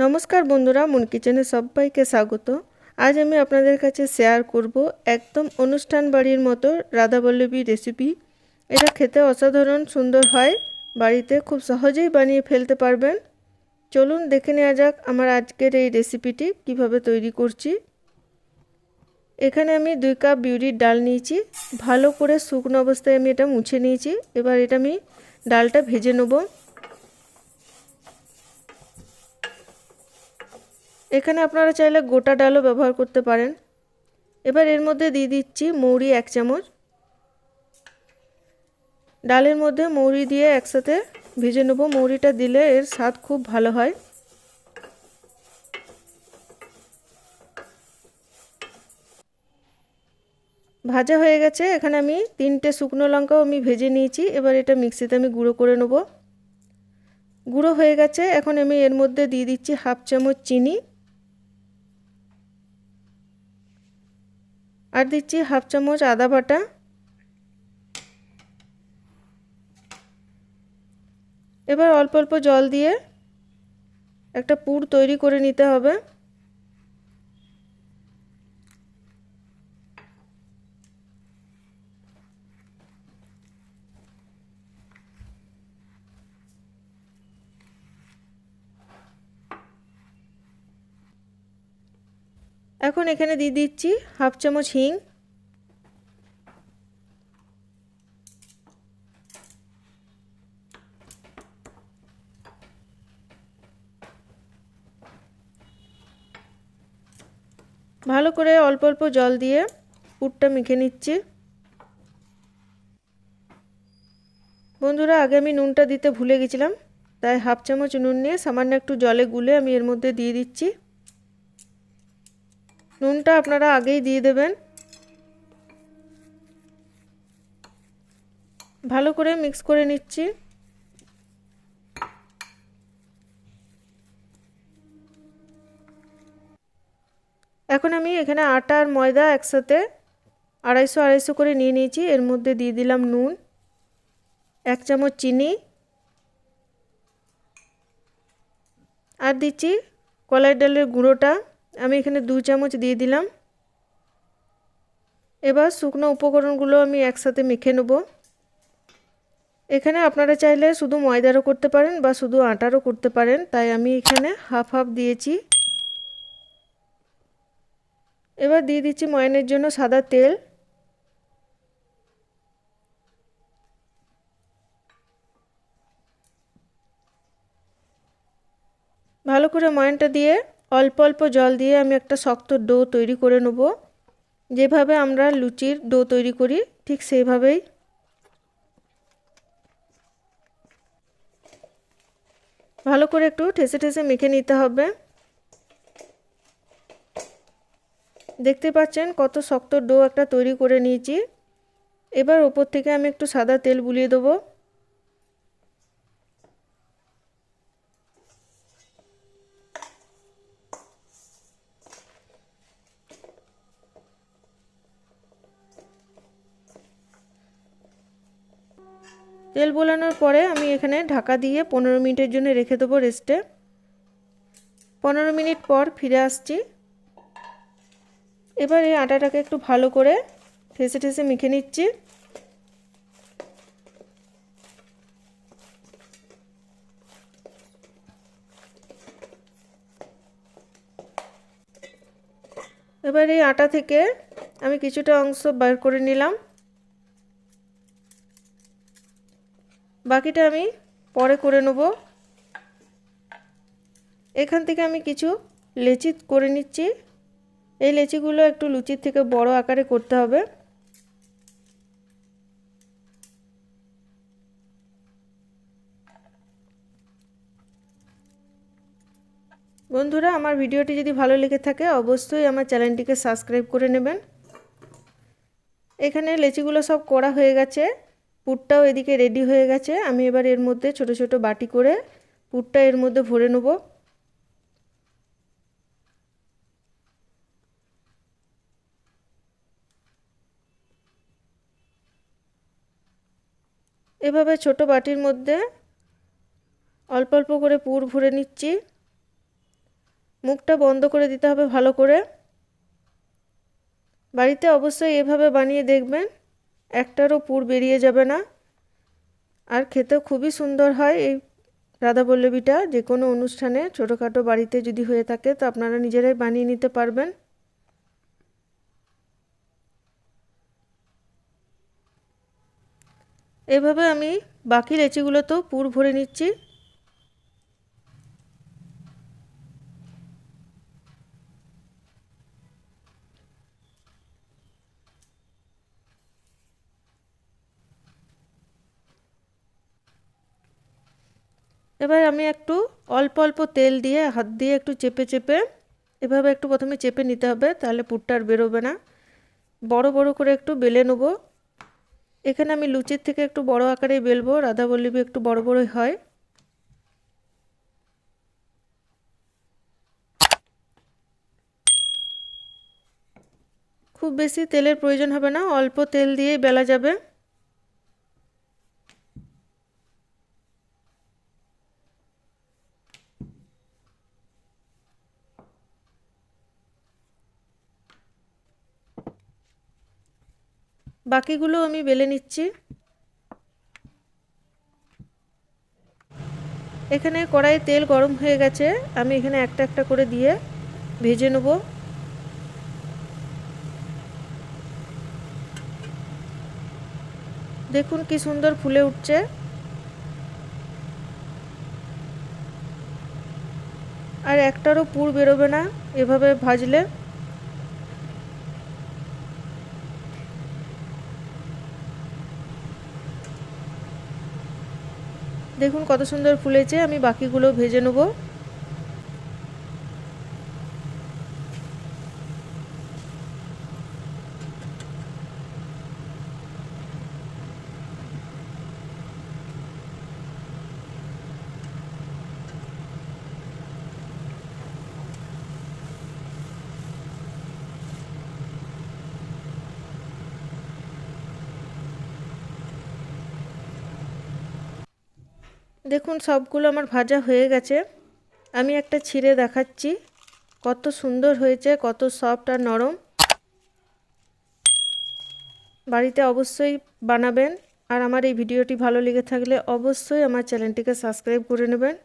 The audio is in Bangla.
নমস্কার বন্ধুরা, মন কিচেনে সবাইকে স্বাগত। আজ আমি আপনাদের কাছে শেয়ার করব একদম অনুষ্ঠান বাড়ির মতো রাধা বল্লভী রেসিপি। এটা খেতে অসাধারণ সুন্দর হয়, বাড়িতে খুব সহজেই বানিয়ে ফেলতে পারবেন। চলুন দেখে নেওয়া যাক আমার আজকের এই রেসিপিটি কিভাবে তৈরি করছি। এখানে আমি 2 কাপ বিউলির ডাল নিয়েছি, ভালো করে শুকনো অবস্থায় আমি এটা মুছে নিয়েছি। এবার এটা আমি ডালটা ভেজে নেব। এখানে আপনারা চাইলে গোটা ডালও ব্যবহার করতে পারেন। এবার এর মধ্যে দিয়ে দিচ্ছি মৌরি 1 চামচ। ডালের মধ্যে মৌরি দিয়ে একসাথে ভেজে নেব। মৌরিটা দিলে এর স্বাদ খুব ভালো হয়। ভাজা হয়ে গেছে। এখানে আমি 3টে শুকনো লঙ্কাও আমি ভেজে নিয়েছি। এবার এটা মিক্সিতে আমি গুঁড়ো করে নেব। গুঁড়ো হয়ে গেছে। এখন আমি এর মধ্যে দিয়ে দিচ্ছি 1/2 চামচ চিনি, আর দিচ্ছি 1/2 চামচ আদা বাটা। এবার অল্প অল্প জল দিয়ে একটা পুর তৈরি করে নিতে হবে। এখন এখানে দিয়ে দিচ্ছি 1/2 চামচ হিং, ভালো করে অল্প অল্প জল দিয়ে পুরটা মেখে নিচ্ছি। বন্ধুরা, আগে আমি নুনটা দিতে ভুলে গেছিলাম, তাই 1/2 চামচ নুন নিয়ে সামান্য একটু জলে গুলে আমি এর মধ্যে দিয়ে দিচ্ছি। নুনটা আপনারা আগেই দিয়ে দেবেন। ভালো করে মিক্স করে নিচ্ছি। এখন আমি এখানে আটা আর ময়দা একসাথে 250 করে নিয়ে নিয়েছি। এর মধ্যে দিয়ে দিলাম নুন, 1 চামচ চিনি, আর দিচ্ছি কলাই ডালের গুঁড়োটা। আমি এখানে 2 চামচ দিয়ে দিলাম। এবার শুকনো উপকরণগুলো আমি একসাথে মেখে নেব। এখানে আপনারা চাইলে শুধু ময়দারও করতে পারেন বা শুধু আটারও করতে পারেন, তাই আমি এখানে হাফ হাফ দিয়েছি। এবার দিয়ে দিচ্ছি ময়ানের জন্য সাদা তেল। ভালো করে ময়ানটা দিয়ে অল্প অল্প জল দিয়ে আমি একটা শক্ত ডো তৈরি করে নেব। যেভাবে আমরা লুচির ডো তৈরি করি ঠিক সেইভাবেই। ভালো করে একটু ঠেসে ঠেসে মেখে নিতে হবে। দেখতে পাচ্ছেন কত শক্ত ডো একটা তৈরি করে নিয়েছি। এবার উপর থেকে আমি একটু সাদা তেল বুলিয়ে দেবো। তেল বোলানোর পরে আমি এখানে ঢাকা দিয়ে 15 মিনিটের জন্য রেখে দেবো রেস্টে। 15 মিনিট পর ফিরে আসছি। এবার এই আটাটাকে একটু ভালো করে ঠেসে ঠেসে মেখে নিচ্ছি। এবার এই আটা থেকে আমি কিছুটা অংশ বের করে নিলাম, বাকিটা আমি পরে করে নেব। এখান থেকে আমি কিছু লেচি করে নিচ্ছি। এই লেচিগুলো একটু লুচির থেকে বড় আকারে করতে হবে। বন্ধুরা, আমার ভিডিওটি যদি ভালো লেগে থাকে অবশ্যই আমার চ্যানেলটিকে সাবস্ক্রাইব করে নেবেন। এখানে লেচিগুলো সব করা হয়ে গেছে, পুরটাও এদিকে রেডি হয়ে গেছে। আমি এবার এর মধ্যে ছোট ছোট বাটি করে পুরটা এর মধ্যে ভরে নেব। এভাবে ছোট বাটির মধ্যে অল্প অল্প করে পুর ভরে নিচ্ছি। মুখটা বন্ধ করে দিতে হবে ভালো করে। বাড়িতে অবশ্যই এভাবে বানিয়ে দেখবেন, একটারও পুর বেরিয়ে যাবে না। আর খেতে খুবই সুন্দর হয় এই রাধাবল্লভীটা। যে কোনো অনুষ্ঠানে ছোটোখাটো বাড়িতে যদি হয়ে থাকে তো আপনারা নিজেরাই বানিয়ে নিতে পারবেন। এভাবে আমি বাকি লেচিগুলোতেও পুর ভরে নিচ্ছি। এবার আমি একটু অল্প অল্প তেল দিয়ে হাত দিয়ে একটু চেপে চেপে এভাবে একটু প্রথমে চেপে নিতে হবে, তাহলে পুরটা আর বেরোবে না। বড় বড় করে একটু বেলে নেব। এখানে আমি লুচির থেকে একটু বড় আকারে বেলবো, রাধাবল্লভী একটু বড় বড়ই হয়। খুব বেশি তেলের প্রয়োজন হবে না, অল্প তেল দিয়েই বেলা যাবে। বাকিগুলো আমি বেলে নিচ্ছি। এখানে কড়াইয়ে তেল গরম হয়ে গেছে, আমি এখানে একটা একটা করে দিয়ে ভেজে নেব। দেখুন কি সুন্দর ফুলে উঠছে। আর একটারও পুর বেরোবে না এভাবে ভাজলে। দেখুন কত সুন্দর ফুলেছে, আমি বাকিগুলো ভেজে নেব। দেখুন সবগুলো আমার ভাজা হয়ে গেছে। আমি একটা ছিঁড়ে দেখাচ্ছি কত সুন্দর হয়েছে, কত সফট আর নরম। বাড়িতে অবশ্যই বানাবেন। আর আমার এই ভিডিওটি ভালো লেগে থাকলে অবশ্যই আমার চ্যানেলটিকে সাবস্ক্রাইব করে নেবেন।